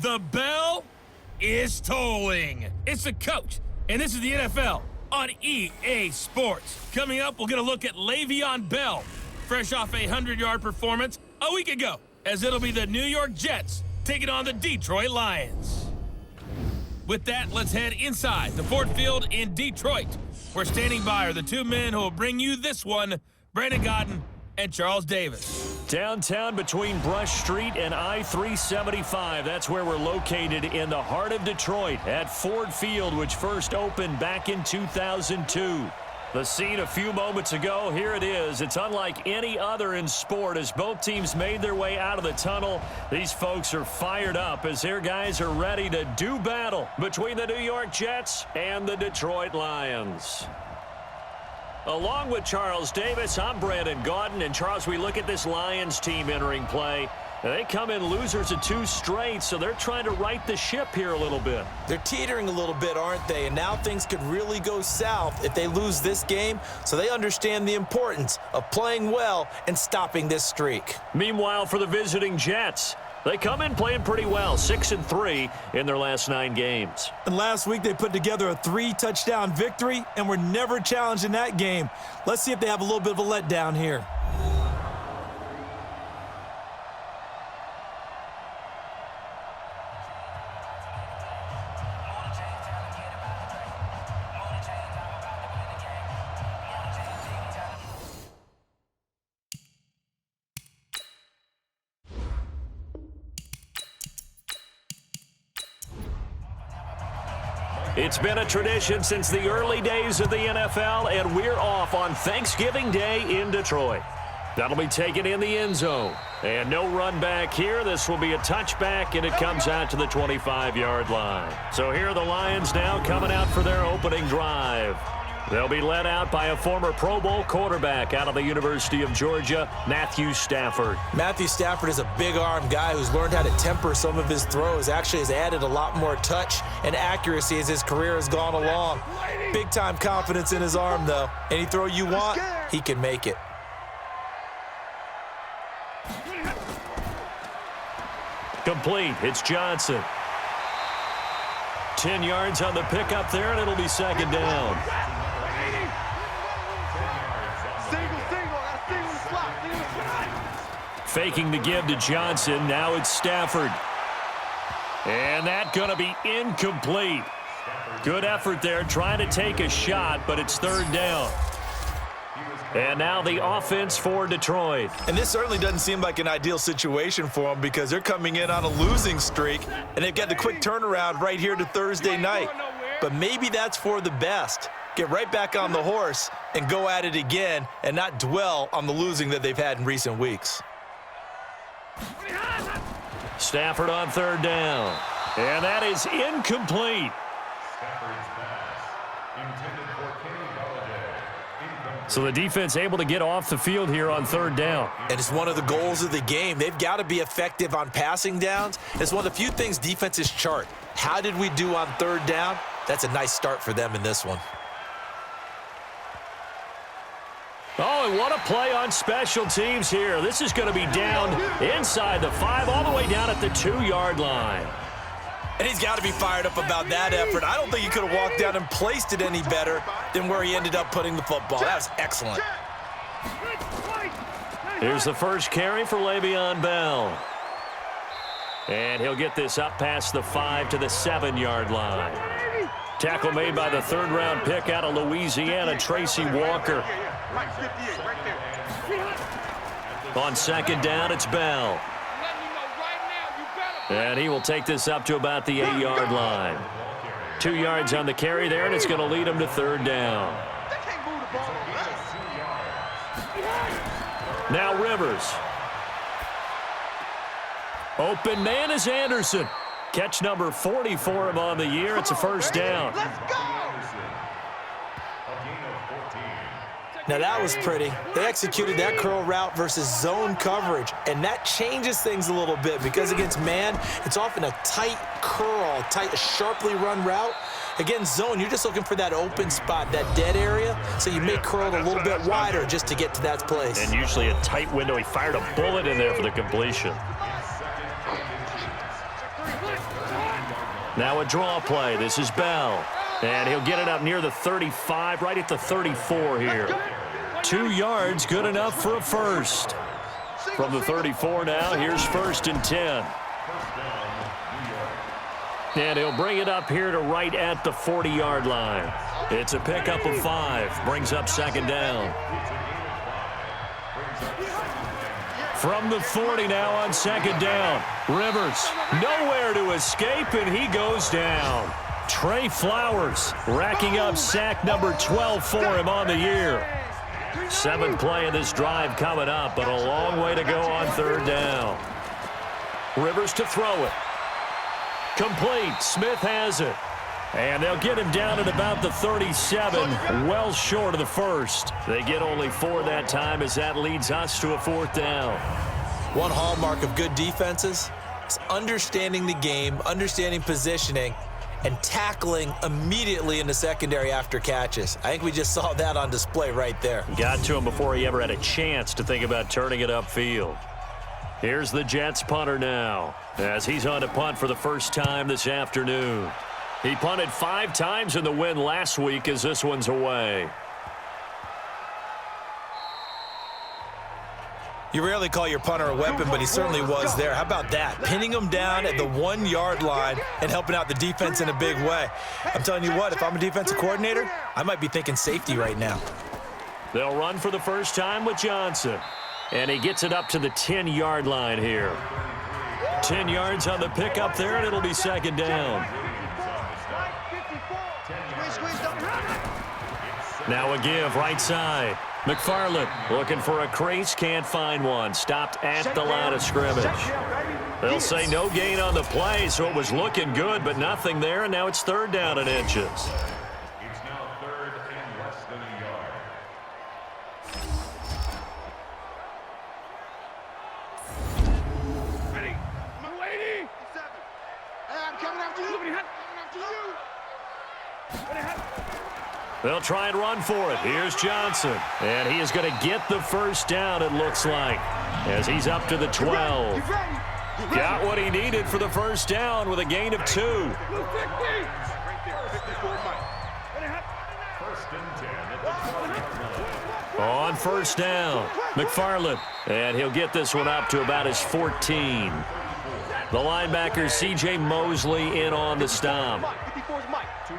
The bell is tolling. It's the coach, and this is the NFL on EA Sports. Coming up, we'll get a look at Le'Veon Bell, fresh off a 100-yard performance a week ago, as it'll be the New York Jets taking on the Detroit Lions. With that, let's head inside the Ford Field in Detroit. We're standing by are the two men who will bring you this one, Brandon Godden and Charles Davis. Downtown between Brush Street and I-375. That's where we're located in the heart of Detroit at Ford Field, which first opened back in 2002. The scene a few moments ago, here it is. It's unlike any other in sport as both teams made their way out of the tunnel. These folks are fired up as their guys are ready to do battle between the New York Jets and the Detroit Lions. Along with Charles Davis, I'm Brandon Gaudin. And Charles, we look at this Lions team entering play. They come in losers of 2 straight, so they're trying to right the ship here a little bit. They're teetering a little bit, aren't they? And now things could really go south if they lose this game, so they understand the importance of playing well and stopping this streak. Meanwhile, for the visiting Jets, they come in playing pretty well, 6-3 in their last 9 games. And last week they put together a 3-touchdown victory and were never challenged in that game. Let's see if they have a little bit of a letdown here. It's been a tradition since the early days of the NFL, and we're off on Thanksgiving Day in Detroit. That'll be taken in the end zone. And no run back here. This will be a touchback, and it comes out to the 25-yard line. So here are the Lions now coming out for their opening drive. They'll be led out by a former Pro Bowl quarterback out of the University of Georgia, Matthew Stafford. Matthew Stafford is a big-arm guy who's learned how to temper some of his throws. Actually has added a lot more touch and accuracy as his career has gone along. Big-time confidence in his arm, though. Any throw you want, he can make it. Complete. It's Johnson. 10 yards on the pickup there, and it'll be second down. Faking the give to Johnson. Now it's Stafford. And that's going to be incomplete. Good effort there trying to take a shot, but it's third down. And now the offense for Detroit. And this certainly doesn't seem like an ideal situation for them because they're coming in on a losing streak, and they've got the quick turnaround right here to Thursday night. But maybe that's for the best. Get right back on the horse and go at it again and not dwell on the losing that they've had in recent weeks. Stafford on third down. And that is incomplete. So the defense able to get off the field here on third down. And it's one of the goals of the game. They've got to be effective on passing downs. It's one of the few things defenses chart. How did we do on third down? That's a nice start for them in this one. Oh, and what a play on special teams here. This is going to be down inside the 5, all the way down at the 2-yard line. And he's got to be fired up about that effort. I don't think he could have walked down and placed it any better than where he ended up putting the football. That was excellent. Here's the first carry for Le'Veon Bell. And he'll get this up past the 5 to the 7-yard line. Tackle made by the third-round pick out of Louisiana, Tracy Walker. On second down, it's Bell. And he will take this up to about the 8-yard line. 2 yards on the carry there, and it's going to lead him to third down. Now Rivers. Open man is Anderson. Catch number 40 for him on the year. It's a first down. Now that was pretty. They executed that curl route versus zone coverage, and that changes things a little bit because against man, it's often a tight curl, a sharply run route. Against zone, you're just looking for that open spot, that dead area, so you may curl it a little bit wider just to get to that place. And usually a tight window. He fired a bullet in there for the completion. Now a draw play. This is Bell. And he'll get it up near the 35, right at the 34 here. 2 yards, good enough for a first. From the 34 now, here's 1st and 10. And he'll bring it up here to right at the 40-yard line. It's a pickup of 5, brings up 2nd down. From the 40 now on 2nd down. Rivers, nowhere to escape, and he goes down. Trey Flowers racking up sack number 12 for him on the year. 7th play of this drive coming up, but a long way to go on 3rd down. Rivers to throw it. Complete. Smith has it. And they'll get him down at about the 37, well short of the first. They get only 4 that time as that leads us to a 4th down. One hallmark of good defenses is understanding the game, understanding positioning, and tackling immediately in the secondary after catches. I think we just saw that on display right there. Got to him before he ever had a chance to think about turning it upfield. Here's the Jets punter now, as he's on to punt for the first time this afternoon. He punted 5 times in the win last week as this one's away. You rarely call your punter a weapon, but he certainly was there. How about that? Pinning him down at the 1-yard line and helping out the defense in a big way. I'm telling you what, if I'm a defensive coordinator, I might be thinking safety right now. They'll run for the first time with Johnson. And he gets it up to the 10-yard line here. 10 yards on the pickup there, and it'll be 2nd down. Now a give, right side. McFarland looking for a crease, can't find one. Stopped at the line of scrimmage. They'll say no gain on the play, so it was looking good, but nothing there, and now it's 3rd down and inches. It's now 3rd and less than a yard. Ready. My lady. 7. I'm coming after you. Coming after you. They'll try and run for it. Here's Johnson. And he is going to get the first down, it looks like, as he's up to the 12. Got what he needed for the first down with a gain of 2. On 1st down, McFarland. And he'll get this one up to about his 14. The linebacker, C.J. Mosley, in on the stop.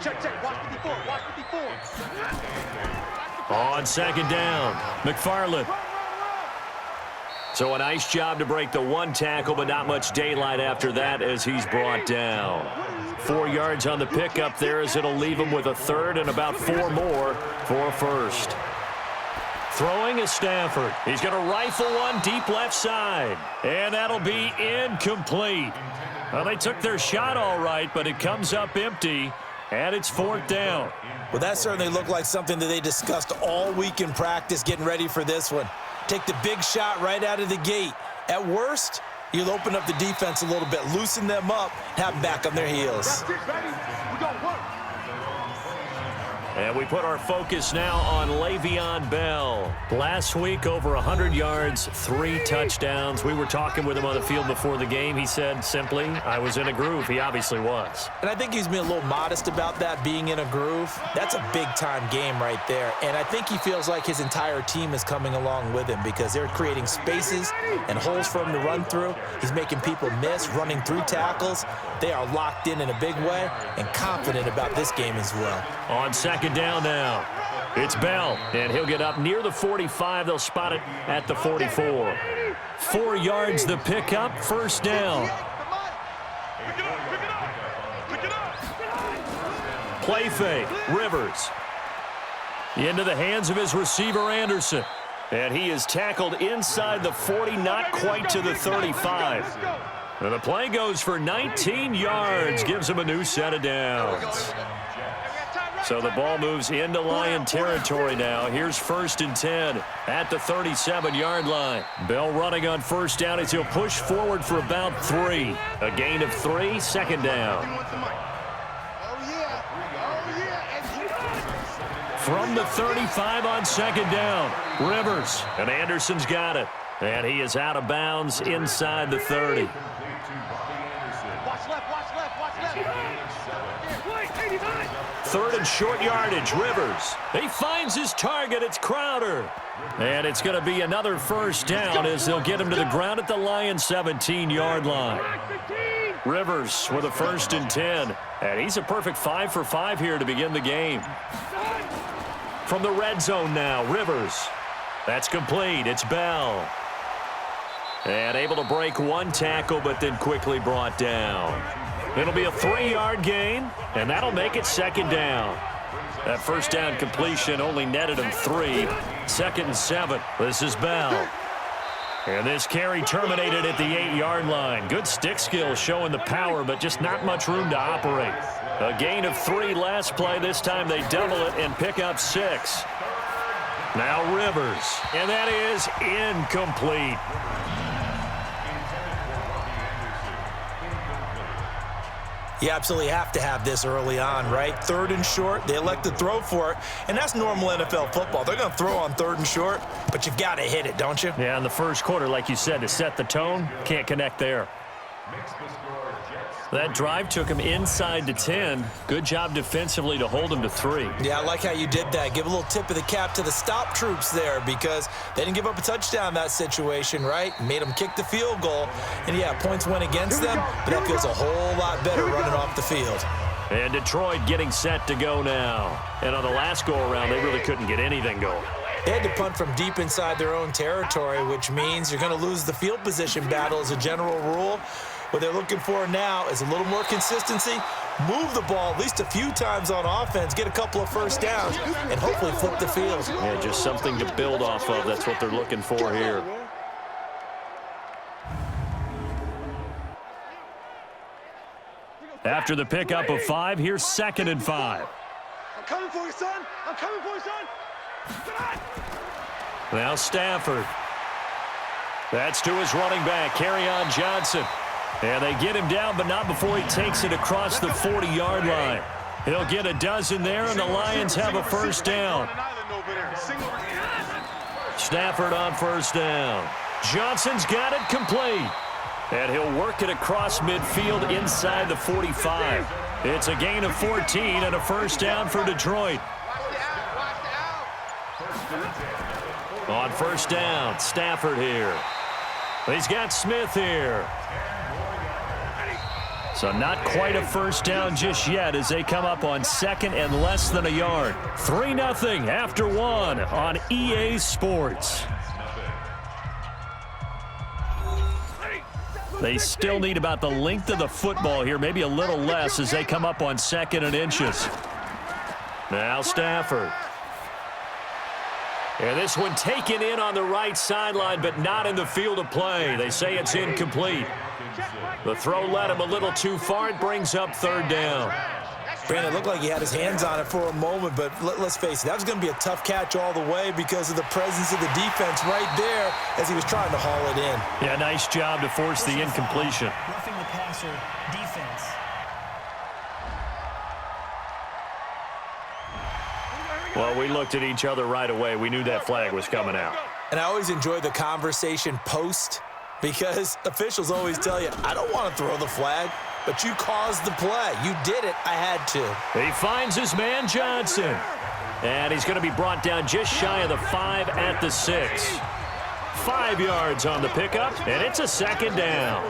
Check, watch 54, watch 54. On 2nd down, McFarland. So a nice job to break the 1 tackle, but not much daylight after that as he's brought down. 4 yards on the pickup there as it'll leave him with a 3rd and about 4 more for a first. Throwing is Stafford. He's going to rifle one deep left side. And that'll be incomplete. Well, they took their shot all right, but it comes up empty. And it's 4th down. Well, that certainly looked like something that they discussed all week in practice, getting ready for this one. Take the big shot right out of the gate. At worst, you'll open up the defense a little bit, loosen them up, have them back on their heels. That's it, baby. We gonna work. And we put our focus now on Le'Veon Bell. Last week, over 100 yards, 3 touchdowns. We were talking with him on the field before the game. He said simply, I was in a groove. He obviously was. And I think he's been a little modest about that, being in a groove. That's a big-time game right there. And I think he feels like his entire team is coming along with him because they're creating spaces and holes for him to run through. He's making people miss, running through tackles. They are locked in a big way and confident about this game as well. On 2nd down now, it's Bell, and he'll get up near the 45. They'll spot it at the 44. 4 yards the pickup, 1st down. Play fake, Rivers. Into the hands of his receiver, Anderson. And he is tackled inside the 40, not quite to the 35. And the play goes for 19 yards, gives him a new set of downs. So the ball moves into Lion territory now. Here's 1st and 10 at the 37-yard line. Bell running on 1st down as he'll push forward for about 3. A gain of 3, 2nd down. From the 35 on 2nd down, Rivers. And Anderson's got it. And he is out of bounds inside the 30. Watch left, watch left, watch left. Third and short yardage. Rivers. He finds his target. It's Crowder. And it's going to be another first down as they'll get him to the ground at the Lions' 17-yard line. Rivers with a 1st and 10. And he's a perfect 5 for 5 here to begin the game. From the red zone now, Rivers. That's complete. It's Bell. And able to break one tackle, but then quickly brought down. It'll be a 3-yard gain, and that'll make it 2nd down. That first down completion only netted him 3. 2nd and 7. This is Bell. And this carry terminated at the 8-yard line. Good stick skill showing the power, but just not much room to operate. A gain of 3 last play. This time they double it and pick up 6. Now Rivers. And that is incomplete. You absolutely have to have this early on, right? 3rd and short, they elect to throw for it, and that's normal NFL football. They're going to throw on 3rd and short, but you've got to hit it, don't you? Yeah, in the first quarter, like you said, to set the tone, can't connect there. That drive took him inside to 10. Good job defensively to hold him to 3. Yeah, I like how you did that. Give a little tip of the cap to the stop troops there because they didn't give up a touchdown in that situation, right? Made them kick the field goal. And, yeah, points went against them, but that feels a whole lot better running off the field. And Detroit getting set to go now. And on the last go-around, they really couldn't get anything going. They had to punt from deep inside their own territory, which means you're going to lose the field position battle as a general rule. What they're looking for now is a little more consistency, move the ball at least a few times on offense, get a couple of first downs, and hopefully flip the field. Yeah, just something to build off of. That's what they're looking for here. After the pickup of 5, here's 2nd and 5. I'm coming for you, son. I'm coming for you, son. Now Stafford. That's to his running back, Kerryon Johnson. And they get him down, but not before he takes it across the 40-yard line. He'll get a dozen there, and the Lions have a first down. Stafford on first down. Johnson's got it complete. And he'll work it across midfield inside the 45. It's a gain of 14 and a first down for Detroit. On first down, Stafford here. He's got Smith here. So not quite a first down just yet as they come up on 2nd and less than a yard. 3-0 after 1 on EA Sports. They still need about the length of the football here, maybe a little less as they come up on 2nd and inches. Now Stafford. And this one taken in on the right sideline, but not in the field of play. They say it's incomplete. The throw led him a little too far. It brings up 3rd down. Brandon, it looked like he had his hands on it for a moment, but let's face it, that was going to be a tough catch all the way because of the presence of the defense right there as he was trying to haul it in. Yeah, nice job to force the incompletion. Roughing the passer defense. Well, we looked at each other right away. We knew that flag was coming out. And I always enjoy the conversation post because officials always tell you, I don't want to throw the flag, but you caused the play. You did it. I had to. He finds his man Johnson. And he's going to be brought down just shy of the 5 at the 6. 5 yards on the pickup, and it's a 2nd down.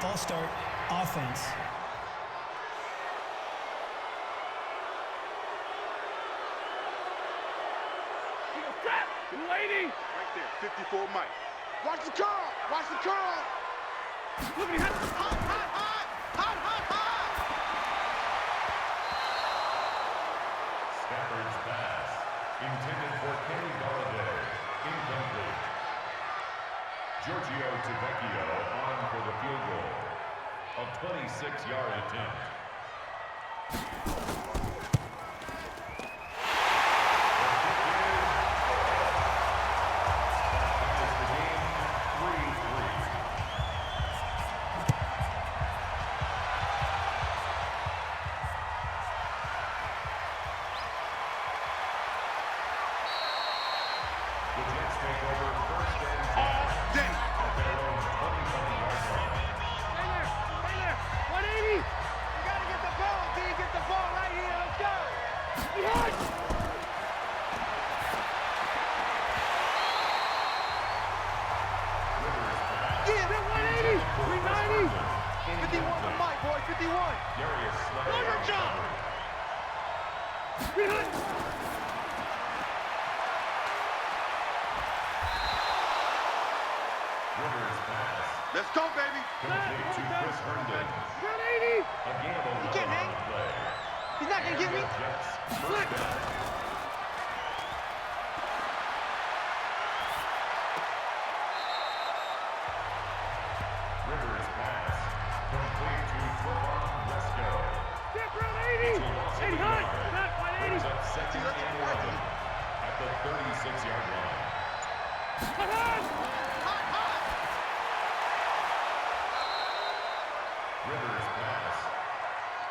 False start, offense. Lady! Right there, 54 Mike. Watch the curl! Watch the curl! Look at him! Hot, hot, hot! Hot, hot, hot! Stafford's pass, intended for Kenny Golladay, incomplete. Giorgio Tavecchio on for the field goal. A 26-yard attempt. day. At their own 25-yard line. Stay there. 180. You gotta get the ball, D. Get the ball right here. Let's go. Behind. Yeah, that 180. 390. 51 to Mike, boy. 51. Darius Slay. Good job. Behind. Rivers pass. Let's go, baby. Complete to Chris Herndon. 180. A gain of 11 can't on hang. the play. He's not gonna get me. Jets first down. Rivers pass. Complete to Trevon Wesco. Step round 80. 80 high. Not 180. Brings up second and 11 at the 36-yard line. Hot, hot. Rivers pass.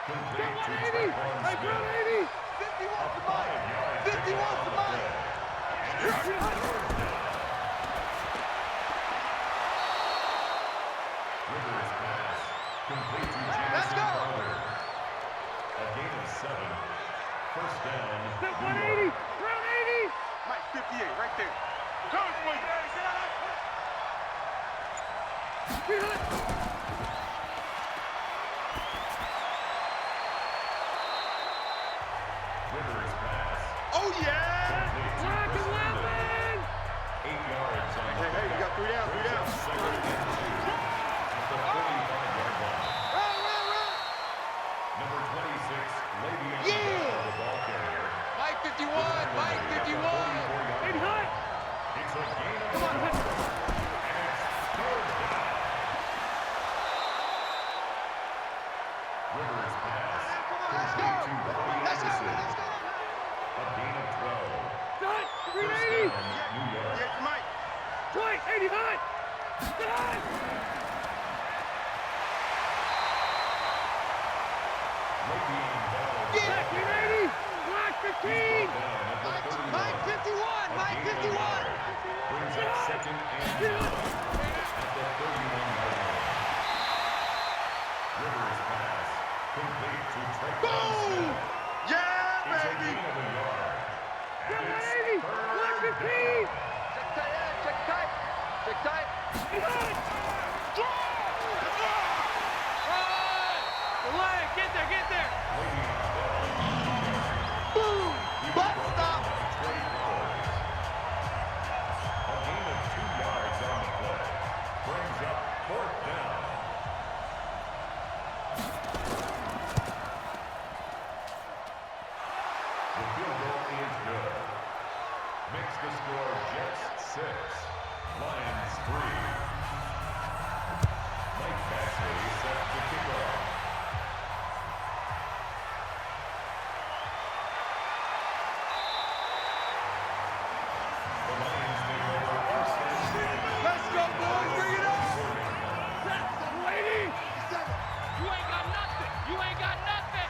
Complete to 180. Trevon Hey, Smith. round 80. 51 to Mike. 51 to Mike. Rivers pass. Complete to Let's Jameson go. Crowder. A gain of 7. First down. Step New 180. York. Round 80. Mike, 58 right there. Come for you. Rivers pass. Oh, yeah. Complete to Rock Chris 11. Herndon. 8 yards on the Hey, you got 3 down, 3 Brings down. up second and 2 at the 35-yard line. Round. Number 26, Le'Veon Yeah. Bell, the ball carrier. Mike 51. Mike 51. 80 high. It's a gain of Come on, 11. hit. And it's third down. Rivers pass. Let's go. Complete to Robbie Let's go. Anderson. Let's go. A gain of 12. Done. First 380. down, New York. Yeah, Mike. Twice. 80 high. Done. Le'Veon Bell. Yeah. 380. Block 15. Down at the 31. Mike 51. A Mike gain of 51. 11. Brings up second and 9 at the 31-yard line. Rivers pass. Complete to Trevon Boom. Smith. Yeah, It's a baby. gain of a yard. And it's 180. Block third 15. down. Check tight. Check tight. Check tight. Behind. Get there. Get there. Le'Veon Bell. Boom. Butt stop. Trey Flowers. A gain of 2 yards on the play. Brings up fourth down. The field goal is good. Makes the score Jets 6, Lions 3. Mike Baxley set to kick off. The Lions take over first and 10. Let's go, boys. Bring it on. 180. You ain't got nothing. You ain't got nothing.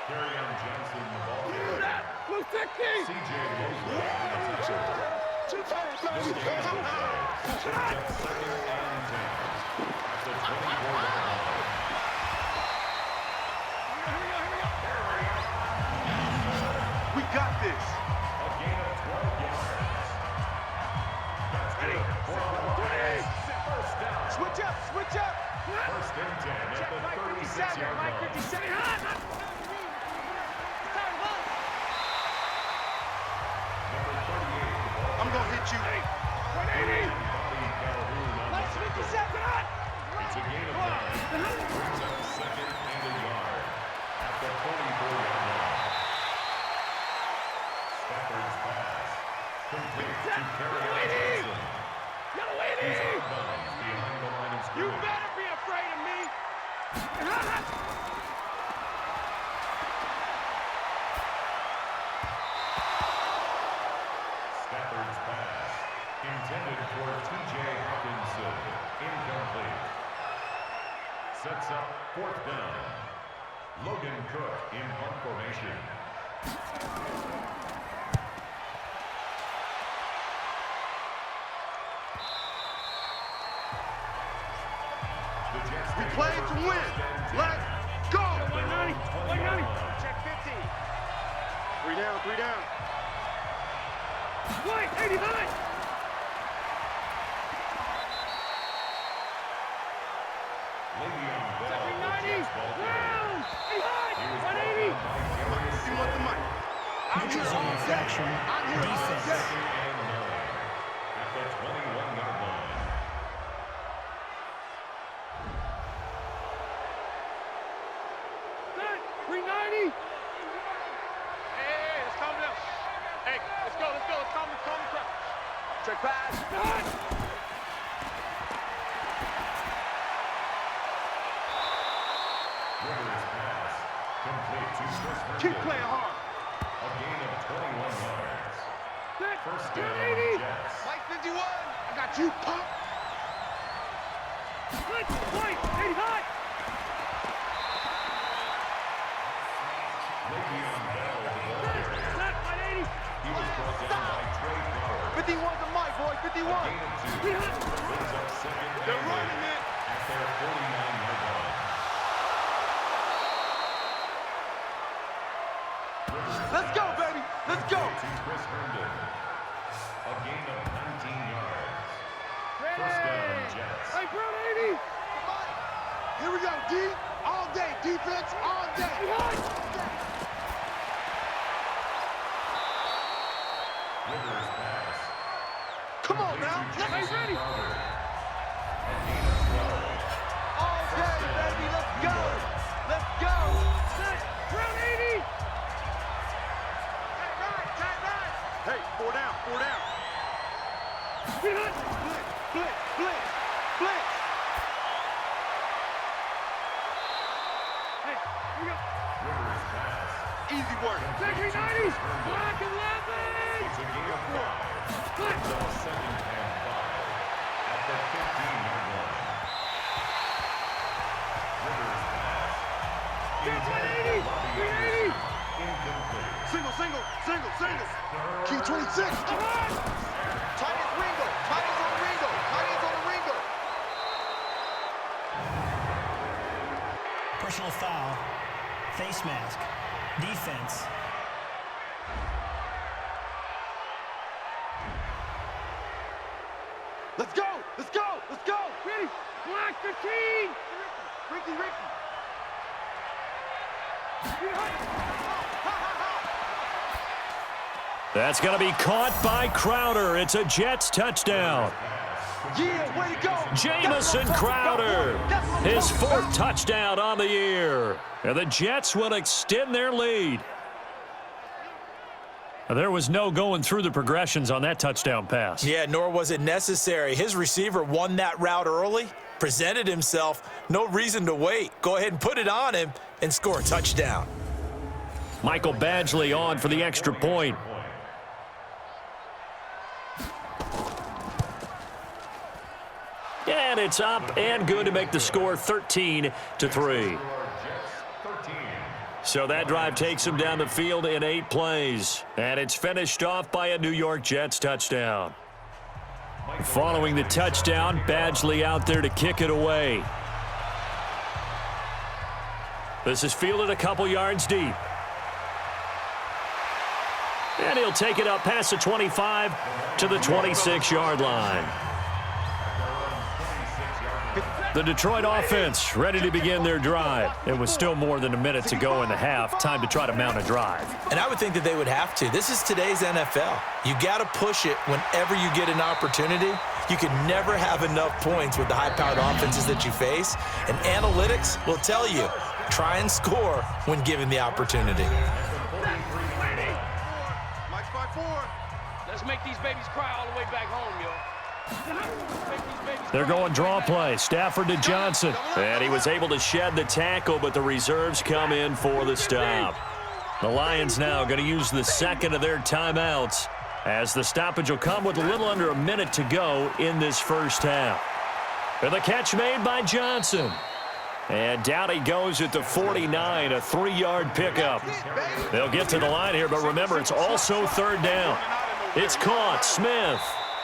Kerryon Johnson, the ball carrier. Blue 60. C.J. Mosley on the touchdown. This game will play. Brings up second and 10 at the 24-yard line. We got this. A gain of 12 yards. That's good for the Lions. First down. Switch up. Switch up. First and 10 at the 36-yard Mike line. 57. Number 38, the ball I'm gonna hit you. 180. Bobby Calhoun on the Mike tackle. 57. It's a gain of 9. Brings up second and a yard at the 44-yard line. Stafford's pass. Complete to Kerryon Johnson. He's out of bounds behind the line of You scrimmage. better be afraid of me. Stafford's pass. Intended for T.J. Hawkinson. Incomplete. Sets up fourth down. Logan Cook in punt formation. We play to win. Let's go. 190. 190. Check 50. 3 down, 3 down. Wait, 89. Check 90. Round. 180. You want the money. I'm here Neutral zone all day. infraction. I'm here all Defense. day. At the 21-yard line. Set. 390. Hey, let's calm down. Hey, let's go. Let's calm the crowd. Check pass. Rivers pass. Complete to Chris Herndon. Keep playing hard. A gain of 21 yards. Set. First down, 180. Jets. Mike 51. I got you, pump. Split. White. 80 high. Le'Veon Bell, the ball carrier. Set. 180. He was brought down by Trey Power. 51's a Mike, boy. 51. Gain of 2. Brings up second They're and running it. at their 49-yard line. Let's go, baby. Let's go. To Chris Herndon. A gain of 19 yards. First down, Jets. Hey, bro, 80. Here we go, D. All day. Defense all day. Rivers pass. Come on now. Hey, ready. A gain of 12. All day, baby. Let's go. Let's go. Set. Round 80. Tight right. Hey, 4 down. 4 down. Blitz. Blitz. Blitz. Blitz. Hey, here we go. Rivers pass. Easy work. Second 90. Black 11. It's a gain of 5. Blitz. So second and 5 at the 15-yard line. Rivers pass. That's 180. Robbie 380. Anderson. Incomplete. Single. Key 26. Tight as Ringo. Tight as on Ringo. Tight as on Ringo. Personal foul. Face mask. Defense. Let's go. Let's go. Let's go. Ready. Black 15. Ricky. That's going to be caught by Crowder. It's a Jets touchdown. Yeah, way to go. Jamison Crowder, his 4th touchdown on the year. And the Jets will extend their lead. There was no going through the progressions on that touchdown pass. Yeah, nor was it necessary. His receiver won that route early, presented himself, no reason to wait. Go ahead and put it on him and score a touchdown. Michael Badgley on for the extra point. And it's up and good to make the score 13-3. So that drive takes him down the field in 8 plays. And it's finished off by a New York Jets touchdown. Following the touchdown, Badgley out there to kick it away. This is fielded a couple yards deep. And he'll take it up past the 25 to the 26-yard line. The Detroit offense ready to begin their drive. It was still more than a minute to go in the half. Time to try to mount a drive. And I would think that they would have to. This is today's NFL. You got to push it whenever you get an opportunity. You can never have enough points with the high-powered offenses that you face. And analytics will tell you, try and score when given the opportunity. Mike's by 4. Let's make these babies cry all the way back home, yo. They're going draw play. Stafford to Johnson. And he was able to shed the tackle, but the reserves come in for the stop. The Lions now going to use the second of their timeouts, as the stoppage will come with a little under a minute to go in this first half. And the catch made by Johnson. And down he goes at the 49, a 3-yard pickup. They'll get to the line here, but remember, it's also third down. It's caught. Smith.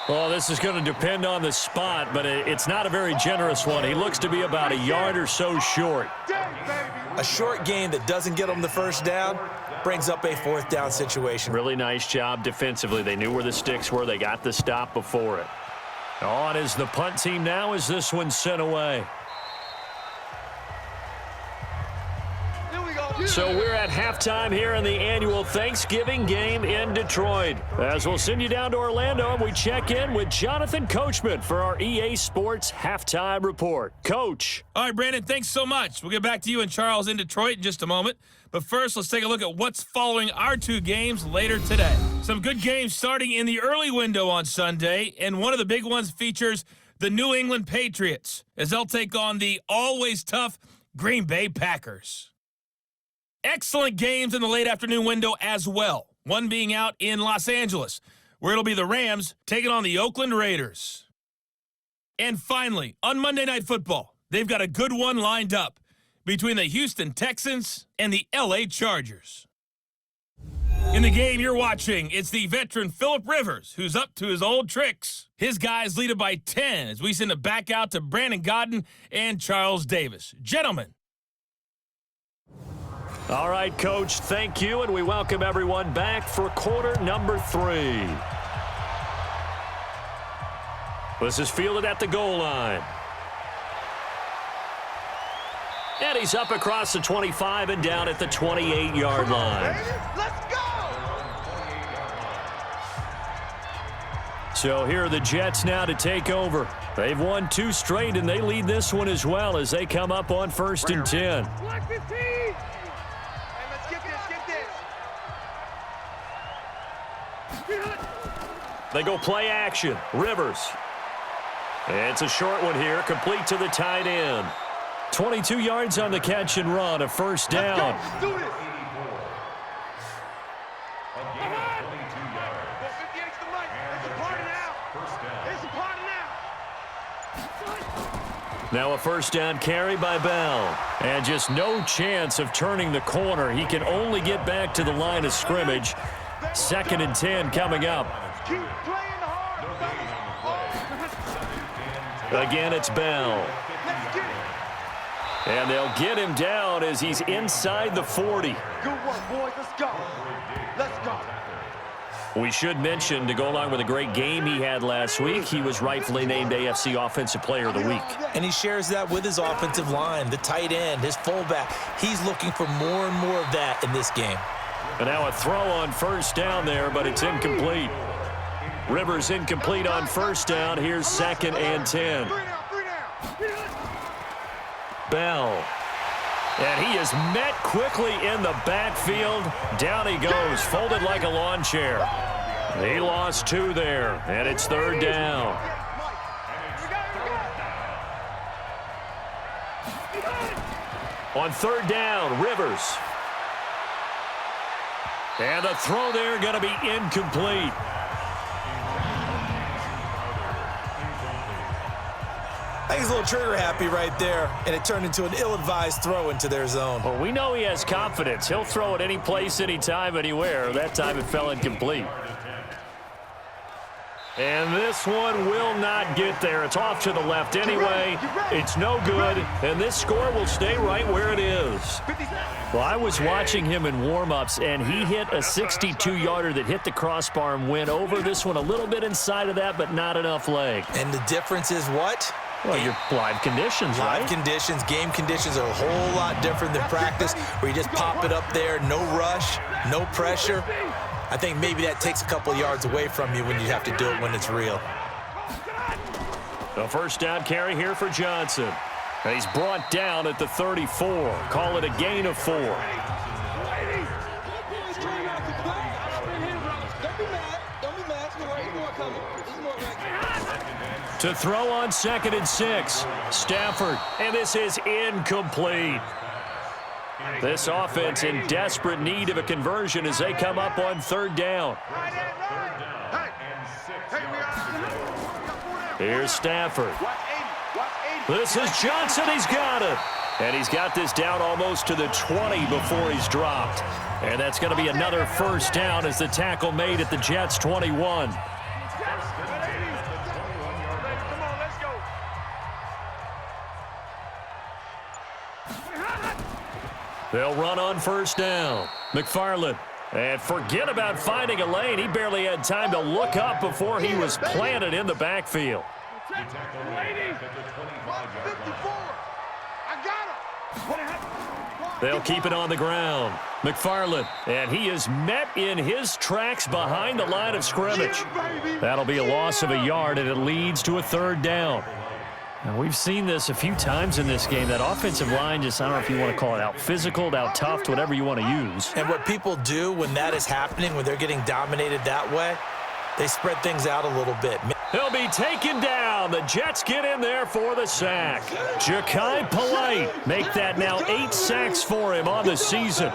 Oh, this is going to depend on the spot, but it's not a very generous one. He looks to be about a yard or so short. A short gain that doesn't get them the first down brings up a 4th down situation. Really nice job defensively. They knew where the sticks were. They got the stop before it. On is the punt team now as this one's sent away. So we're at halftime here in the annual Thanksgiving game in Detroit. As we'll send you down to Orlando, and we check in with Jonathan Coachman for our EA Sports Halftime Report. Coach. All right, Brandon, thanks so much. We'll get back to you and Charles in Detroit in just a moment. But first, let's take a look at what's following our 2 games later today. Some good games starting in the early window on Sunday, and one of the big ones features the New England Patriots as they'll take on the always tough Green Bay Packers. Excellent games in the late afternoon window as well. One being out in Los Angeles, where it'll be the Rams taking on the Oakland Raiders. And finally, on Monday Night Football, they've got a good one lined up between the Houston Texans and the LA Chargers. In the game you're watching, it's the veteran Phillip Rivers who's up to his old tricks. His guys lead it by 10 as we send it back out to Brandon Godden and Charles Davis. Gentlemen. All right, Coach, thank you, and we welcome everyone back for quarter number 3. This is fielded at the goal line. And he's up across the 25 and down at the 28-yard line. Let's go! So here are the Jets now to take over. They've won 2 straight, and they lead this one as well as they come up on 1st and 10. Black 15! Hey, let's get this, They go play action. Rivers. It's a short one here, complete to the tight end. 22 yards on the catch and run, a 1st down. Let's do this! Now a 1st down carry by Bell. And just no chance of turning the corner. He can only get back to the line of scrimmage. 2nd and 10 coming up. Keep playing hard. Again, it's Bell. Let's get it. And they'll get him down as he's inside the 40. Good work, boys. Let's go. Let's go. We should mention, to go along with a great game he had last week, he was rightfully named AFC Offensive Player of the Week. And he shares that with his offensive line, the tight end, his fullback. He's looking for more and more of that in this game. And now a throw on 1st down there, but it's incomplete. Rivers incomplete on 1st down. Here's 2nd and 10. Bell. And he is met quickly in the backfield. Down he goes, folded like a lawn chair. He lost 2 there, and it's 3rd down. On 3rd down, Rivers. And the throw there going to be incomplete. I think he's a little trigger happy right there, and it turned into an ill-advised throw into their zone. Well, we know he has confidence. He'll throw it any place, anytime, anywhere. That time it fell incomplete. And this one will not get there. It's off to the left anyway. It's no good, and this score will stay right where it is. Well, I was watching him in warm-ups, and he hit a 62-yarder that hit the crossbar and went over. This one a little bit inside of that, but not enough leg. And the difference is what? Well, your live conditions, right? Live conditions, game conditions are a whole lot different than practice, where you just pop it up there, no rush, no pressure. I think maybe that takes a couple yards away from you when you have to do it when it's real. The 1st down carry here for Johnson. He's brought down at the 34. Call it a gain of 4. To throw on 2nd and 6. Stafford, and this is incomplete. This offense in desperate need of a conversion as they come up on 3rd down. Here's Stafford. This is Johnson. He's got it. And he's got this down almost to the 20 before he's dropped. And that's going to be another first down as the tackle made at the Jets' 21. They'll run on first down. McFarland. And forget about finding a lane. He barely had time to look up before he was planted in the backfield. They'll keep it on the ground. McFarland, and he is met in his tracks behind the line of scrimmage. That'll be a loss of a yard, and it leads to a third down. Now, we've seen this a few times in this game. That offensive line just, I don't know if you want to call it out physical, out tough, whatever you want to use. And what people do when that is happening, when they're getting dominated that way, they spread things out a little bit. He'll be taken down. The Jets get in there for the sack. Ja'Kai Polite make that now 8 sacks for him on the season.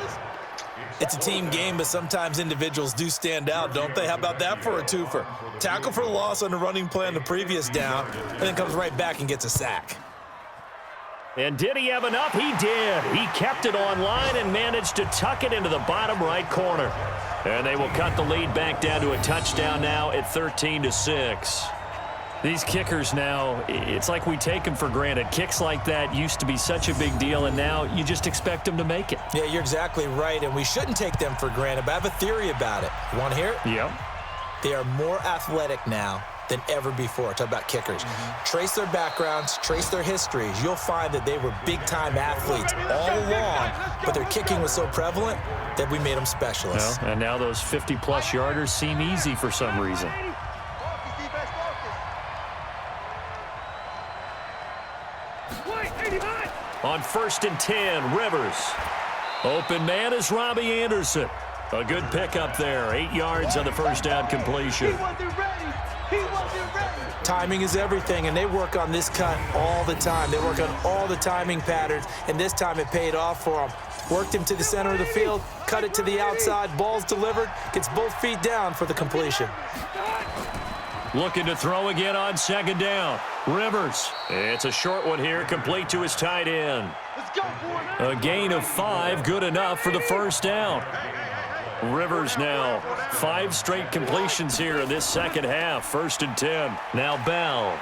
It's a team game, but sometimes individuals do stand out, don't they? How about that for a twofer? Tackle for loss on the running play on the previous down, and then comes right back and gets a sack. And did he have enough? He did. He kept it on line and managed to tuck it into the bottom right corner. And they will cut the lead back down to a touchdown now at 13-6. These kickers now, it's like we take them for granted. Kicks like that used to be such a big deal, and now you just expect them to make it. Yeah, you're exactly right, and we shouldn't take them for granted, but I have a theory about it. You want to hear it? Yep. They are more athletic now than ever before. Talk about kickers. Trace their backgrounds, trace their histories. You'll find that they were big-time athletes all along, but their kicking was so prevalent that we made them specialists. Well, and now those 50-plus yarders seem easy for some reason. On 1st and 10, Rivers. Open man is Robbie Anderson. A good pickup there. 8 yards on the first down completion. He wasn't ready. He wasn't ready. Timing is everything, and they work on this cut all the time. They work on all the timing patterns, and this time it paid off for them. Worked him to the center of the field, cut it to the outside, ball's delivered, gets both feet down for the completion. Looking to throw again on second down. Rivers. It's a short one here, complete to his tight end. Let's go, boy. A gain of 5, good enough for the first down. Rivers now 5 straight completions here in this second half. 1st and 10. Now Bell.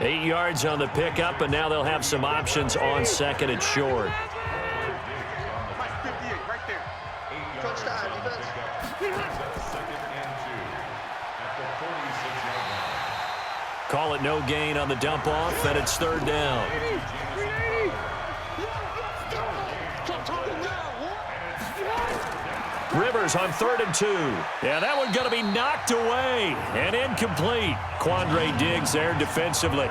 8 yards on the pickup, and now they'll have some options on second and short. Call it no gain on the dump off, and it's 3rd down. Rivers on 3rd and 2. Yeah, that one going to be knocked away and incomplete. Quandre Diggs there defensively.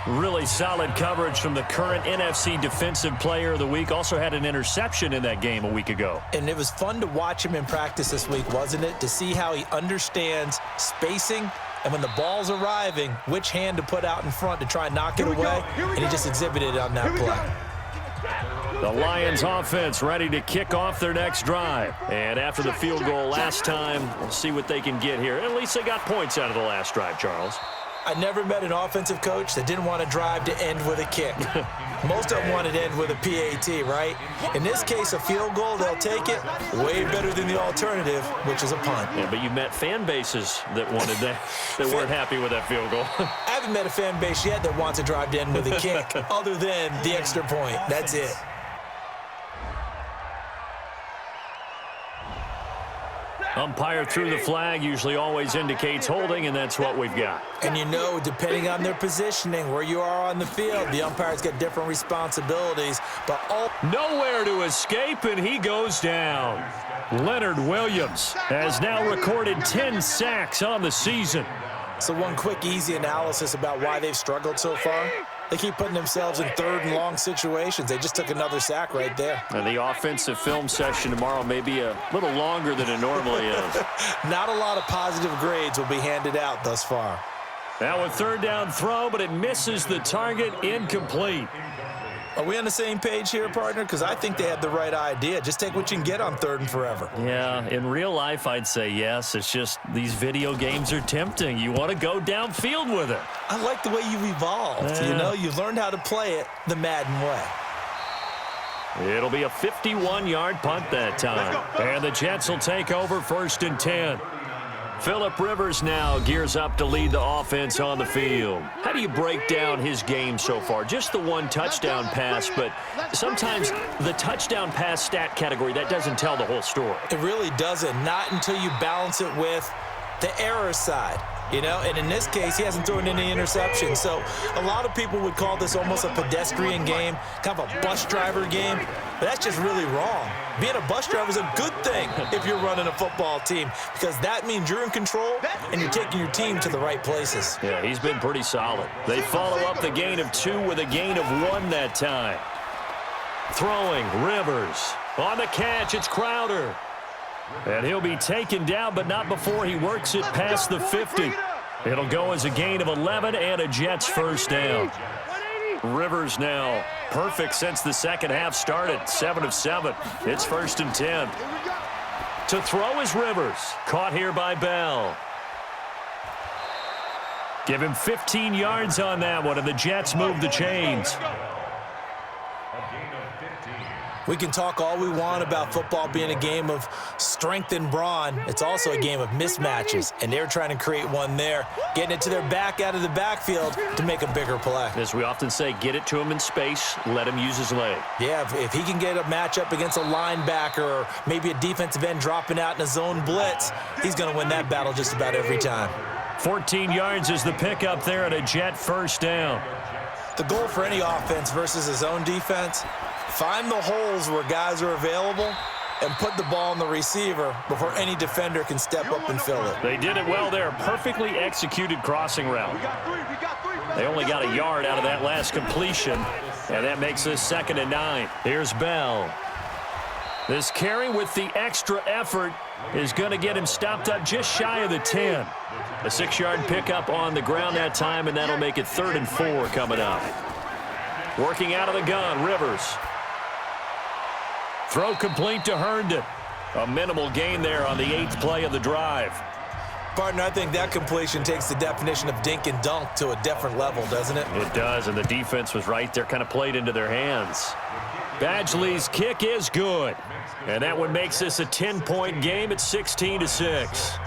Really solid coverage from the current NFC Defensive Player of the Week. Also had an interception in that game a week ago. And it was fun to watch him in practice this week, wasn't it? To see how he understands spacing and when the ball's arriving, which hand to put out in front to try and knock it away. And he just exhibited it on that play. The Lions offense ready to kick off their next drive. And after the field goal last time, we'll see what they can get here. At least they got points out of the last drive, Charles. I never met an offensive coach that didn't want to drive to end with a kick. Most of them wanted to end with a PAT, right? In this case, a field goal, they'll take it. Way better than the alternative, which is a punt. Yeah, but you met fan bases that wanted that, that weren't happy with that field goal. I haven't met a fan base yet that wants to drive to end with a kick, other than the extra point. That's it. Umpire threw the flag, usually always indicates holding, and that's what we've got. And you know, depending on their positioning, where you are on the field, the umpire's got different responsibilities. But nowhere to escape, and he goes down. Leonard Williams has now recorded 10 sacks on the season. So one quick, easy analysis about why they've struggled so far. They keep putting themselves in 3rd and long situations. They just took another sack right there. And the offensive film session tomorrow may be a little longer than it normally is. Not a lot of positive grades will be handed out thus far. Now a 3rd down throw, but it misses the target, incomplete. Are we on the same page here, partner? Because I think they had the right idea. Just take what you can get on 3rd and forever. Yeah, in real life, I'd say yes. It's just these video games are tempting. You want to go downfield with it. I like the way you've evolved. Yeah. You know, you've learned how to play it the Madden way. It'll be a 51-yard punt that time. And the Jets will take over 1st and 10. Phillip Rivers now gears up to lead the offense on the field. How do you break down his game so far? Just the 1 touchdown pass, but sometimes the touchdown pass stat category, that doesn't tell the whole story. It really doesn't. Not until you balance it with the error side. You know, and in this case, he hasn't thrown any interceptions. So a lot of people would call this almost a pedestrian game, kind of a bus driver game. But that's just really wrong. Being a bus driver is a good thing if you're running a football team, because that means you're in control and you're taking your team to the right places. Yeah, he's been pretty solid. They follow up the gain of 2 with a gain of 1 that time. Throwing, Rivers. On the catch, it's Crowder. And he'll be taken down, but not before he works it past the 50. It'll go as a gain of 11 and a Jets 1st down. Rivers now perfect since the second half started, 7 of 7. It's 1st and 10. To throw is Rivers, caught here by Bell. Give him 15 yards on that one, and the Jets move the chains. We can talk all we want about football being a game of strength and brawn. It's also a game of mismatches, and they're trying to create one there, getting it to their back out of the backfield to make a bigger play. As we often say, get it to him in space, let him use his leg. Yeah, if he can get a matchup against a linebacker or maybe a defensive end dropping out in a zone blitz, he's going to win that battle just about every time. 14 yards is the pickup there at a Jet 1st down. The goal for any offense versus his own defense, find the holes where guys are available and put the ball on the receiver before any defender can step up and fill it. They did it well there. Perfectly executed crossing route. They only got a yard out of that last completion, and that makes this 2nd and 9. Here's Bell. This carry with the extra effort is going to get him stopped up just shy of the 10. A 6-yard pickup on the ground that time, and that'll make it 3rd and 4 coming up. Working out of the gun, Rivers. Throw complete to Herndon. A minimal gain there on the 8th play of the drive. Partner, I think that completion takes the definition of dink and dunk to a different level, doesn't it? It does, and the defense was right there, kind of played into their hands. Badgley's kick is good, and that one makes this a 10-point game at 16-6.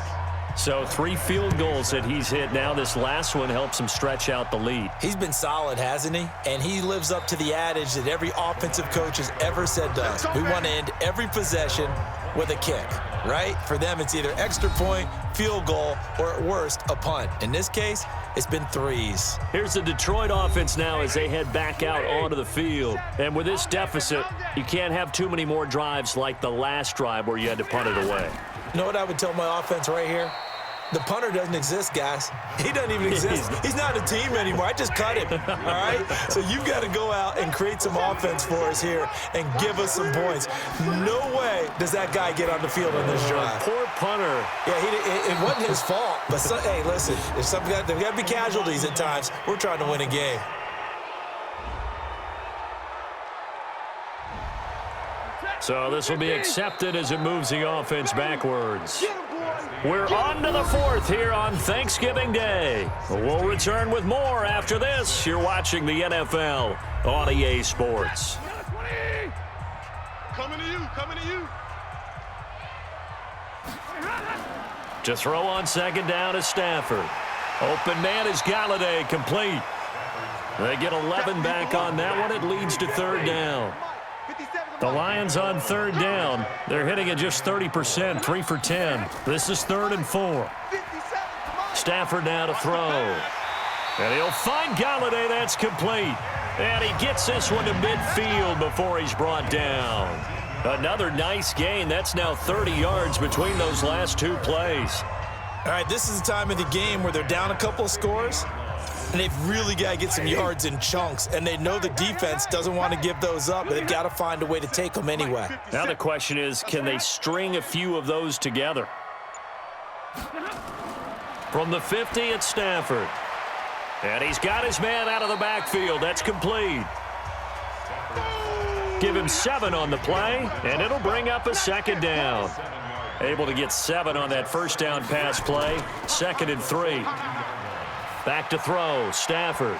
So 3 field goals that he's hit now. This last one helps him stretch out the lead. He's been solid, hasn't he? And he lives up to the adage that every offensive coach has ever said to us. We want to end every possession with a kick, right? For them, it's either extra point, field goal, or at worst, a punt. In this case, it's been 3s. Here's the Detroit offense now as they head back out onto the field. And with this deficit, you can't have too many more drives like the last drive where you had to punt it away. You know what I would tell my offense right here? The punter doesn't exist, guys. He doesn't even exist. He's not a team anymore. I just cut him, all right? So you've got to go out and create some offense for us here and give us some points. No way does that guy get on the field on this drive. Poor punter. Yeah, it wasn't his fault. But, hey, listen, there's got to be casualties at times. We're trying to win a game. So this will be accepted as it moves the offense backwards. We're on to the 4th here on Thanksgiving Day. We'll return with more after this. You're watching the NFL on EA Sports. Coming to you, coming to you. To throw on 2nd down is Stafford. Open man is Galladay, complete. They get 11 back on that one. It leads to 3rd down. The Lions on 3rd down. They're hitting at just 30%, 3 for 10. This is 3rd and 4. Stafford now to throw. And he'll find Galladay. That's complete. And he gets this one to midfield before he's brought down. Another nice gain. That's now 30 yards between those last 2 plays. All right, this is the time of the game where they're down a couple of scores, and they've really got to get some yards in chunks, and they know the defense doesn't want to give those up, but they've got to find a way to take them anyway. Now the question is, can they string a few of those together? From the 50, it's Stafford. And he's got his man out of the backfield. That's complete. Give him 7 on the play, and it'll bring up a second down. Able to get 7 on that first down pass play. 2nd and 3. Back to throw, Stafford.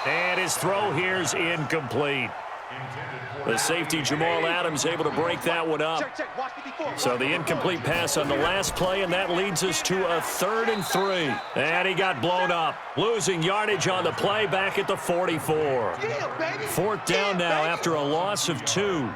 And his throw here's incomplete. The safety, Jamal Adams, able to break that one up. So the incomplete pass on the last play, and that leads us to a 3rd and 3. And he got blown up. Losing yardage on the play back at the 44. 4th down now after a loss of 2.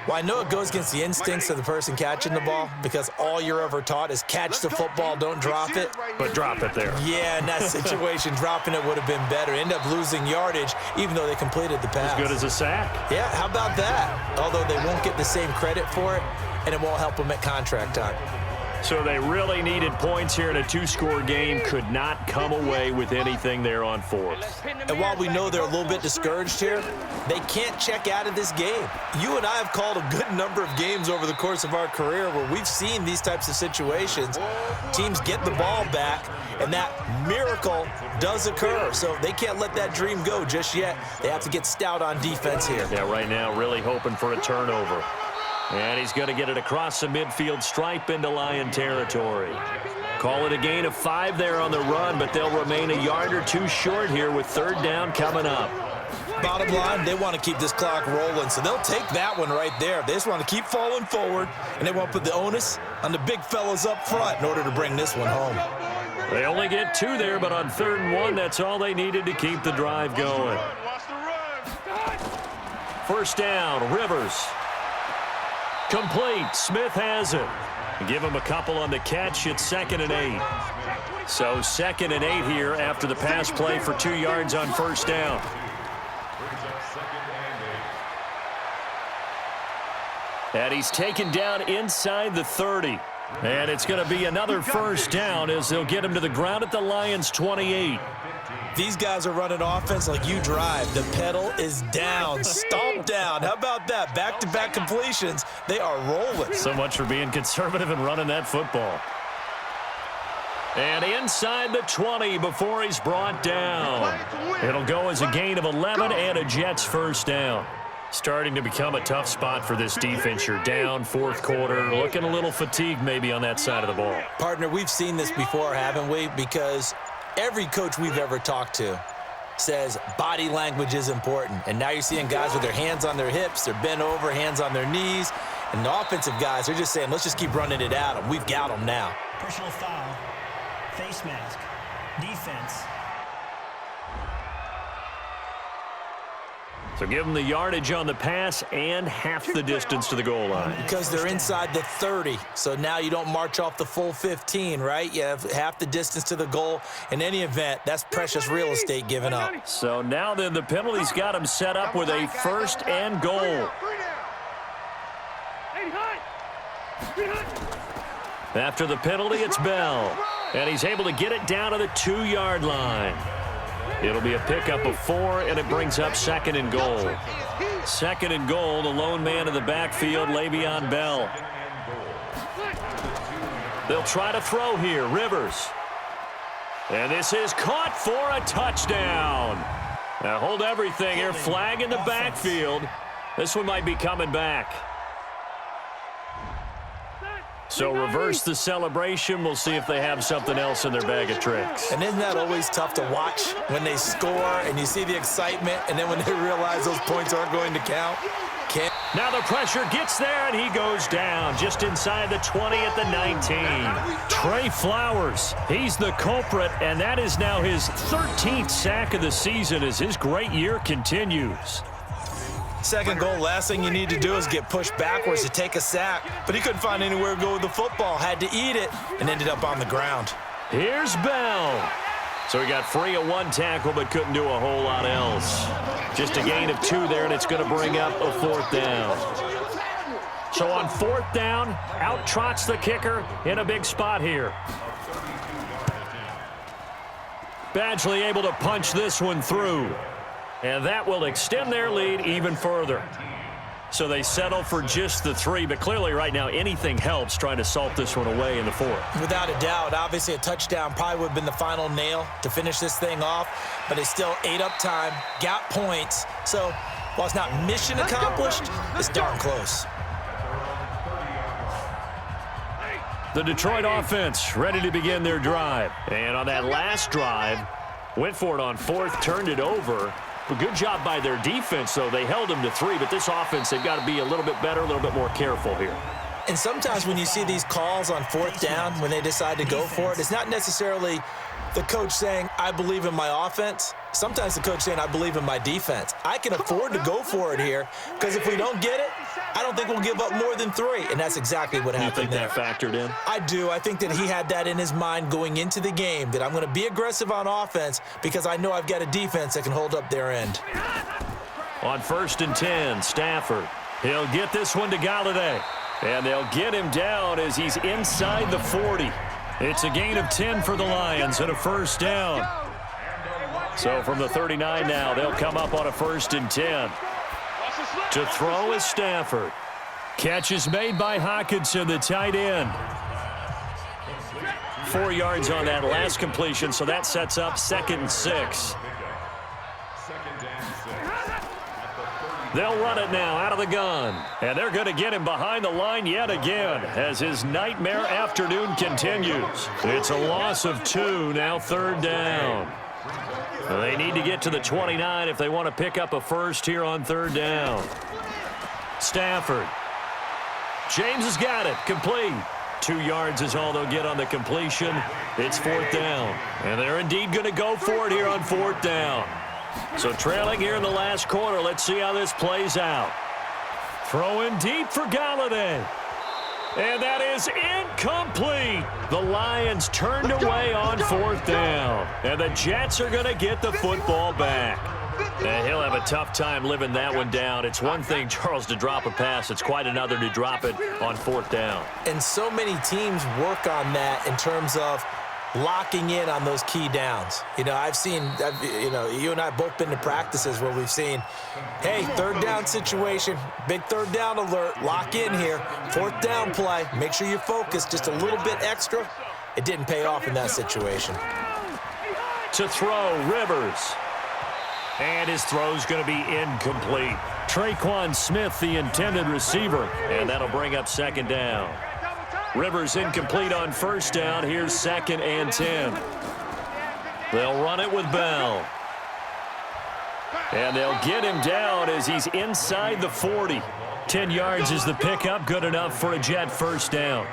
Well, I know it goes against the instincts of the person catching the ball because all you're ever taught is catch the football, don't drop it. But drop it there. Yeah, in that situation, dropping it would have been better. End up losing yardage even though they completed the pass. As good as a sack. Yeah, how about that? Although they won't get the same credit for it, and it won't help them at contract time. So they really needed points here in a 2-score game. Could not come away with anything there on 4th. And while we know they're a little bit discouraged here, they can't check out of this game. You and I have called a good number of games over the course of our career where we've seen these types of situations. Teams get the ball back, and that miracle does occur. So they can't let that dream go just yet. They have to get stout on defense here. Yeah, right now really hoping for a turnover. And he's going to get it across the midfield stripe into Lion territory. Call it a gain of 5 there on the run, but they'll remain a yard or 2 short here with 3rd down coming up. Bottom line, they want to keep this clock rolling, so they'll take that one right there. They just want to keep falling forward, and they want to put the onus on the big fellas up front in order to bring this one home. They only get 2 there, but on 3rd and 1, that's all they needed to keep the drive going. 1st down, Rivers. Complete. Smith has it. Give him a couple on the catch. It's 2nd and 8. So 2nd and 8 here after the pass play for 2 yards on 1st down. And he's taken down inside the 30. And it's going to be another 1st down as they'll get him to the ground at the Lions' 28. These guys are running offense like you drive. The pedal is down, stomped down. How about that? Back-to-back completions. They are rolling. So much for being conservative and running that football. And inside the 20 before he's brought down. It'll go as a gain of 11 and a Jets 1st down. Starting to become a tough spot for this defense. You're down 4th quarter, looking a little fatigued maybe on that side of the ball. Partner, we've seen this before, haven't we? Because every coach we've ever talked to says body language is important. And now you're seeing guys with their hands on their hips, they're bent over, hands on their knees. And the offensive guys are just saying, let's just keep running it at them. We've got them now. Personal foul. Face mask. Defense. So give them the yardage on the pass and half the distance to the goal line. Because they're inside the 30, so now you don't march off the full 15, right? You have half the distance to the goal. In any event, that's precious real estate given up. So now then the penalty's got him set up with a 1st and goal. After the penalty, it's Bell. And he's able to get it down to the 2-yard line. It'll be a pickup of 4, and it brings up 2nd and goal. 2nd and goal, the lone man in the backfield, Le'Veon Bell. They'll try to throw here, Rivers. And this is caught for a touchdown. Now hold everything here, flag in the backfield. This one might be coming back. So reverse the celebration. We'll see if they have something else in their bag of tricks. And isn't that always tough to watch when they score and you see the excitement and then when they realize those points aren't going to count? Now the pressure gets there and he goes down just inside the 20 at the 19. Trey Flowers, he's the culprit, and that is now his 13th sack of the season as his great year continues. 2nd goal, last thing you need to do is get pushed backwards to take a sack. But he couldn't find anywhere to go with the football, had to eat it, and ended up on the ground. Here's Bell. So he got free of 1 tackle, but couldn't do a whole lot else. Just a gain of 2 there, and it's going to bring up a 4th down. So on 4th down, out trots the kicker in a big spot here. Badgley able to punch this one through. And that will extend their lead even further. So they settle for just the 3, but clearly right now anything helps trying to salt this one away in the 4th. Without a doubt, obviously a touchdown probably would have been the final nail to finish this thing off, but they still ate up time, got points. So while it's not mission accomplished, it's darn close. The Detroit offense ready to begin their drive. And on that last drive, went for it on fourth, turned it over. But good job by their defense, though. They held them to 3, but this offense, they've got to be a little bit better, a little bit more careful here. And sometimes when you see these calls on fourth down, when they decide to go for it, it's not necessarily the coach saying, I believe in my offense. Sometimes the coach saying, I believe in my defense. I can afford to go for it here because if we don't get it, I don't think we'll give up more than 3. And that's exactly what happened there. You think that factored in? I do. I think that he had that in his mind going into the game, that I'm going to be aggressive on offense because I know I've got a defense that can hold up their end. On 1st and 10, Stafford. He'll get this one to Galladay. And they'll get him down as he's inside the 40. It's a gain of 10 for the Lions and a first down. So from the 39 now, they'll come up on a 1st and 10. To throw is Stafford. Catch is made by Hockenson, the tight end. 4 yards on that last completion, so that sets up 2nd and 6. They'll run it now out of the gun. And they're going to get him behind the line yet again as his nightmare afternoon continues. It's a loss of 2, now 3rd down. They need to get to the 29 if they want to pick up a first here on 3rd down. Stafford. James has got it. Complete. 2 yards is all they'll get on the completion. It's 4th down. And they're indeed going to go for it here on 4th down. So trailing here in the last quarter. Let's see how this plays out. Throwing deep for Galladay. And that is incomplete. The Lions turned away on 4th down. And the Jets are going to get the football back. And he'll have a tough time living that one down. It's one thing, Charles, to drop a pass. It's quite another to drop it on 4th down. And so many teams work on that in terms of locking in on those key downs. You know, you and I both been to practices where we've seen, hey, 3rd down situation, big 3rd down alert, lock in here, 4th down play, make sure you're focused just a little bit extra. It didn't pay off in that situation. To throw, Rivers. And his throw's going to be incomplete. Traquan Smith, the intended receiver, and that'll bring up 2nd down. Rivers incomplete on 1st down. Here's 2nd and 10. They'll run it with Bell. And they'll get him down as he's inside the 40. 10 yards is the pickup. Good enough for a Jet first down.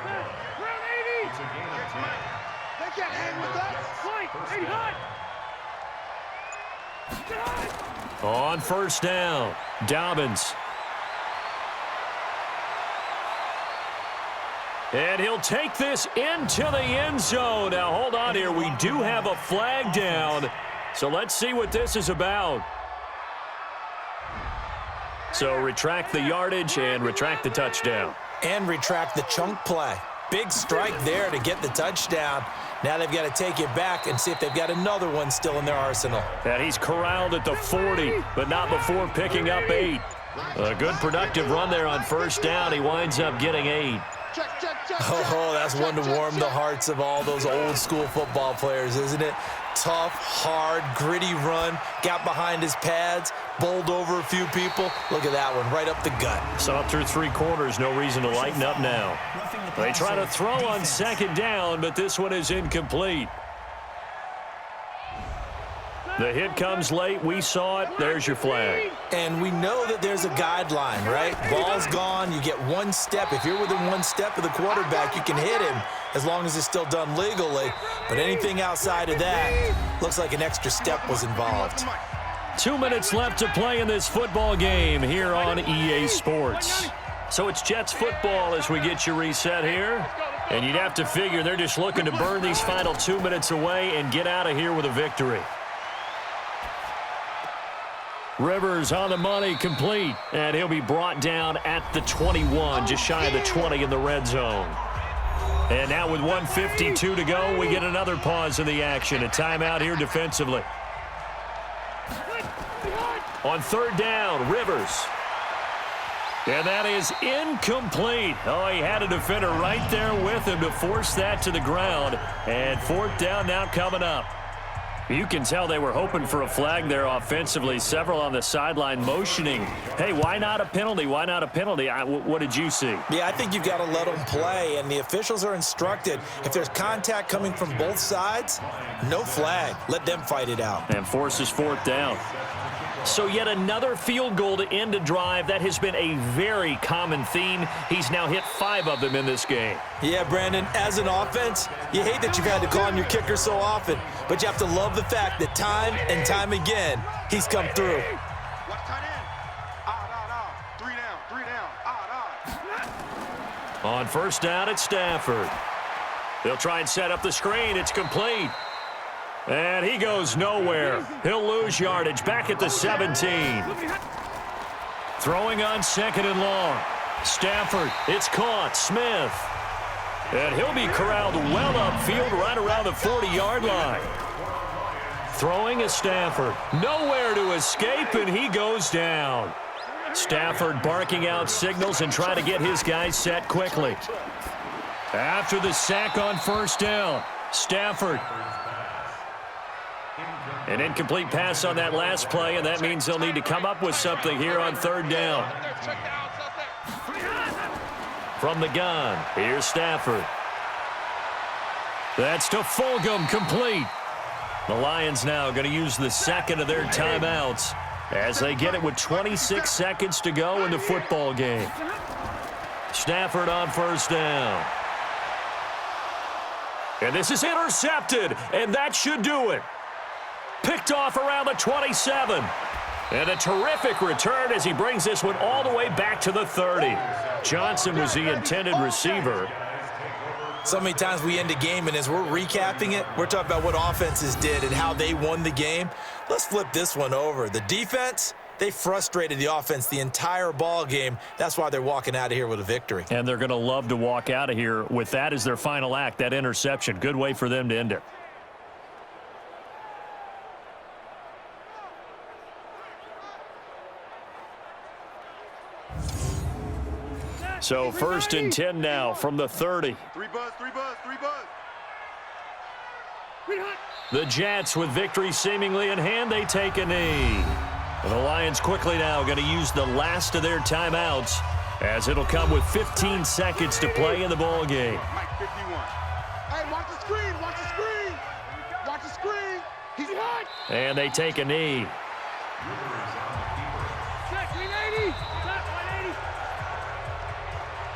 On 1st down, Dobbins. And he'll take this into the end zone. Now, hold on here. We do have a flag down. So let's see what this is about. So retract the yardage and retract the touchdown. And retract the chunk play. Big strike there to get the touchdown. Now they've got to take it back and see if they've got another one still in their arsenal. And he's corralled at the 40, but not before picking up 8. A good productive run there on 1st down. He winds up getting 8. Oh, that's one to warm the hearts of all those old school football players, isn't it? Tough, hard, gritty run. Got behind his pads, bowled over a few people. Look at that one, right up the gut. So up through 3 quarters, no reason to lighten up now. They try to throw on 2nd down, but this one is incomplete. The hit comes late. We saw it. There's your flag. And we know that there's a guideline, right? Ball's gone. You get 1 step. If you're within 1 step of the quarterback, you can hit him as long as it's still done legally. But anything outside of that, looks like an extra step was involved. 2 minutes left to play in this football game here on EA Sports. So it's Jets football as we get you reset here. And you'd have to figure they're just looking to burn these final 2 minutes away and get out of here with a victory. Rivers on the money, complete. And he'll be brought down at the 21, just shy of the 20 in the red zone. And now with 1:52 to go, we get another pause in the action. A timeout here defensively. On 3rd down, Rivers. And that is incomplete. Oh, he had a defender right there with him to force that to the ground. And 4th down now coming up. You can tell they were hoping for a flag there offensively. Several on the sideline motioning, hey, why not a penalty? Why not a penalty? What did you see? Yeah, I think you've got to let them play, and the officials are instructed, if there's contact coming from both sides, no flag. Let them fight it out. And forces fourth down. So yet another field goal to end a drive. That has been a very common theme. He's now hit 5 of them in this game. Yeah, Brandon, as an offense, you hate that you've had to call on your kicker so often, but you have to love the fact that time and time again, he's come through. Watch tight end. Three down. On first down, it's Stafford. They'll try and set up the screen. It's complete. And he goes nowhere. He'll lose yardage back at the 17. Throwing on second and long. Stafford, it's caught. Smith. And he'll be corralled well upfield right around the 40-yard line. Throwing is Stafford. Nowhere to escape, and he goes down. Stafford barking out signals and trying to get his guys set quickly. After the sack on first down, Stafford. An incomplete pass on that last play, and that means they'll need to come up with something here on third down. From the gun, here's Stafford. That's to Fulgham, complete. The Lions now going to use the second of their timeouts as they get it with 26 seconds to go in the football game. Stafford on first down. And this is intercepted, and that should do it. Picked off around the 27. And a terrific return as he brings this one all the way back to the 30. Johnson was the intended receiver. So many times we end a game, and as we're recapping it, we're talking about what offenses did and how they won the game. Let's flip this one over. The defense, they frustrated the offense the entire ball game. That's why they're walking out of here with a victory. And they're going to love to walk out of here with that as their final act, that interception. Good way for them to end it. So first and 10 now from the 30. Three buzz. The Jets with victory seemingly in hand, they take a knee. And the Lions quickly now going to use the last of their timeouts as it'll come with 15 seconds to play in the ball game. Mike 51. Hey, watch the screen. Watch the screen. He's hot. And they take a knee.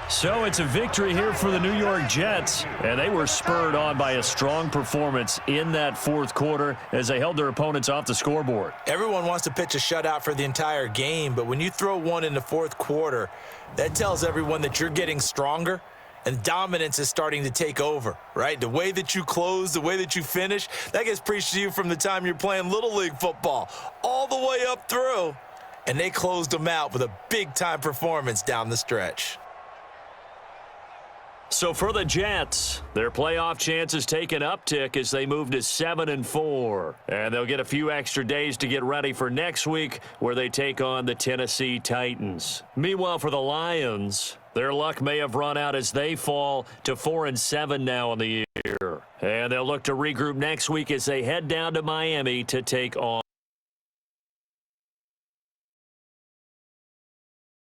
So it's a victory here for the New York Jets, and they were spurred on by a strong performance in that fourth quarter as they held their opponents off the scoreboard. Everyone wants to pitch a shutout for the entire game, but when you throw one in the fourth quarter, that tells everyone that you're getting stronger and dominance is starting to take over, right? The way that you close, the way that you finish, that gets preached to you from the time you're playing Little League football all the way up through, and they closed them out with a big-time performance down the stretch. So for the Jets, their playoff chances take an uptick as they move to 7-4. And they'll get a few extra days to get ready for next week where they take on the Tennessee Titans. Meanwhile, for the Lions, their luck may have run out as they fall to 4-7 now on the year. And they'll look to regroup next week as they head down to Miami to take on